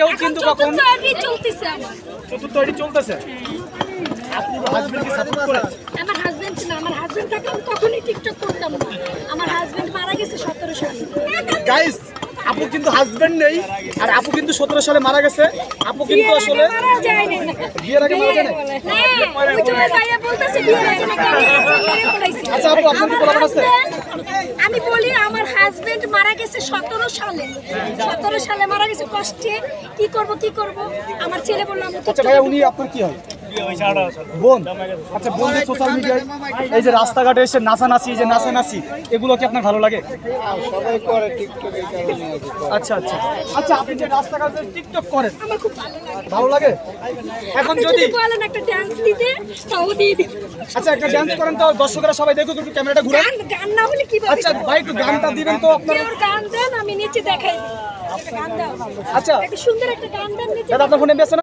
কেউ কিন্তু কখন চলতেছে আমার চতুর্থ এডি চলতেছে। আপনি হাজবেন্ডকে সাপোর্ট করেন? আমার হাজবেন্ড না, আমার হাজবেন্ড থাকলে আমি কখনোই টিকটক করতাম না। আমার হাজবেন্ড মারা গেছে 17 সালে। গাইস, আপু কিন্তু হাজবেন্ড নেই, আর আপু কিন্তু 17 সালে মারা গেছে। আপু কিন্তু আসলে মারা যায় না। বিয়ের আগে মারা যায় না। না, ওই যে ভাইয়া বলতেছে বিয়ের আগে নাকি আমি হাজবেন্ড মেরে ফেলাইছি। আচ্ছা আপু, আপনার কি বলা আছে? আমি বলি আমার হাজবেন্ড মারা গেছে 17 সালে। 17 সালে মারা গেছে কষ্টে। কি করব? আমার ছেলে বলল আমি আচ্ছা ভাইয়া, উনি আপনার কি হয়? বোন। আচ্ছা, বোনদের সোশ্যাল মিডিয়ায় এই যে রাস্তাঘাটে এসে নাচানাচি, এই যে নাচানাচি, এগুলো কি আপনার ভালো লাগে? সবাই করে টিকটকের কারণে আর কি করে। আচ্ছা আচ্ছা আচ্ছা, আপনি যে রাস্তাঘাটে টিকটক করেন, আমার খুব ভালো লাগে। ভালো লাগে? এখন আপনি যদি বলেন একটা ডান্স দিতে তাও দিয়ে দিই। আচ্ছা একটা ডান্স করেন তো দর্শকরা সবাই দেখুক, একটু ক্যামেরাটা ঘুরান। গান না হলে কিভাবে? আচ্ছা ভাই, একটু গানটা দিবেন তো আপনার। কেউ গান দেন, আমি নিচে দেখাই দিই। একটা গান দাও। আচ্ছা একটা সুন্দর একটা গান দেন নিচে। দাদা, আপনার ফোনে এমবি আছে না?